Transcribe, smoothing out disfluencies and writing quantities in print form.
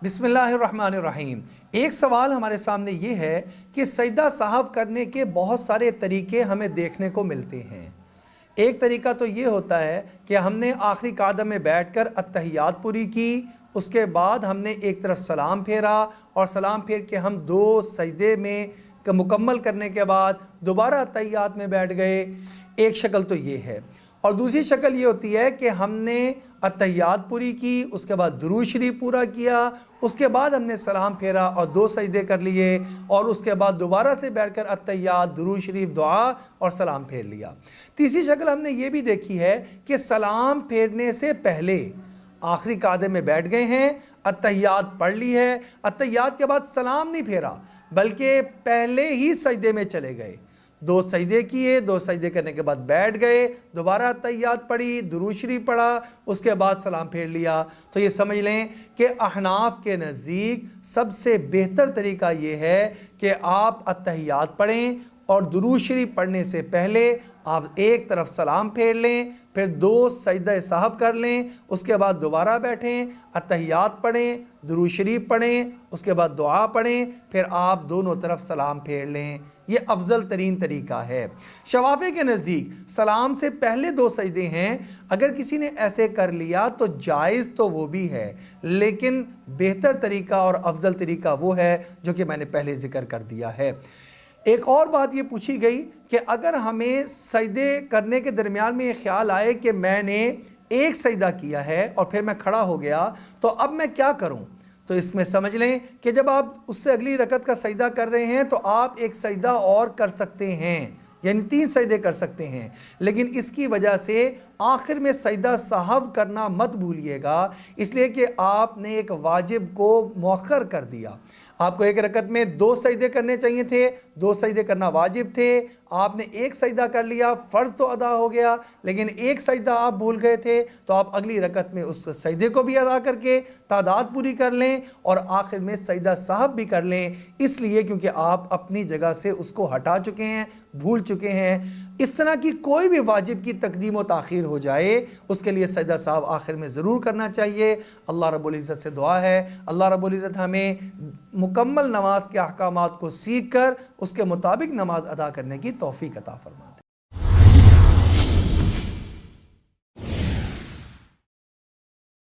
बिस्मिल्लाहिर्रहमानिर्रहीम। एक सवाल हमारे सामने ये है कि सजदा साहब करने के बहुत सारे तरीके हमें देखने को मिलते हैं। एक तरीका तो ये होता है कि हमने आखिरी कादम में बैठकर अत्तहियात पूरी की, उसके बाद हमने एक तरफ सलाम फेरा और सलाम फेर के हम दो सजदे में मुकम्मल करने के बाद दोबारा अत्तहियात में बैठ गए। एक शक्ल तो ये है, और दूसरी शक्ल ये होती है कि हमने अत्तहियात पूरी की, उसके बाद दुरूद शरीफ पूरा किया, उसके बाद हमने सलाम फेरा और दो सजदे कर लिए और उसके बाद दोबारा से बैठकर अत्तहियात, दुरूद शरीफ, दुआ और सलाम फेर लिया। तीसरी शक्ल हमने ये भी देखी है कि सलाम फेरने से पहले आखिरी कादे में बैठ गए हैं, अत्तहियात पढ़ ली है, अत्तहियात के बाद सलाम नहीं फेरा बल्कि पहले ही सजदे में चले गए, दो सजदे किए, दो सजदे करने के बाद बैठ गए, दोबारा अत्तहियात पढ़ी, दुरूद शरीफ पढ़ा, उसके बाद सलाम फेर लिया। तो ये समझ लें कि अहनाफ के नज़दीक सबसे बेहतर तरीका ये है कि आप अत्तहियात पढ़ें और दुरूद शरीफ पढ़ने से पहले आप एक तरफ सलाम फेर लें, फिर दो सजदा साहब कर लें, उसके बाद दोबारा बैठें, अत्तहियात पढ़ें, दुरूद शरीफ पढ़ें, उसके बाद दुआ पढ़ें, फिर आप दोनों तरफ सलाम फेर लें। ये अफजल तरीन तरीका है। शवाफे के नज़दीक सलाम से पहले दो सजदे हैं, अगर किसी ने ऐसे कर लिया तो जायज़ तो वो भी है, लेकिन बेहतर तरीका और अफजल तरीका वो है जो कि मैंने पहले जिक्र कर दिया है। एक और बात ये पूछी गई कि अगर हमें सजदे करने के दरमियान में ये ख्याल आए कि मैंने एक सजदा किया है और फिर मैं खड़ा हो गया तो अब मैं क्या करूं, तो इसमें समझ लें कि जब आप उससे अगली रकत का सजदा कर रहे हैं तो आप एक सजदा और कर सकते हैं, यानी 3 सजदे कर सकते हैं, लेकिन इसकी वजह से आखिर में सजदा साहब करना मत भूलिएगा, इसलिए कि आपने एक वाजिब को मुअख्खर कर दिया। आपको एक रकत में 2 सजदे करने चाहिए थे, 2 सजदे करना वाजिब थे, आपने एक सजदा कर लिया, फ़र्ज़ तो अदा हो गया, लेकिन एक सजदा आप भूल गए थे, तो आप अगली रकत में उस सजदे को भी अदा करके तादाद पूरी कर लें और आखिर में सजदा साहब भी कर लें, इसलिए क्योंकि आप अपनी जगह से उसको हटा चुके हैं, भूल चुके हैं। इस तरह की कोई भी वाजिब की तकदीम व ताख़ीर हो जाए उसके लिए सजदा साहब आखिर में ज़रूर करना चाहिए। अल्लाह रब्बुल इज़्ज़त से दुआ है अल्लाह रब्बुल इज़्ज़त हमें मुकम्मल नमाज के अहकामात को सीख कर उसके मुताबिक नमाज अदा करने की तौफीक अता फरमाए।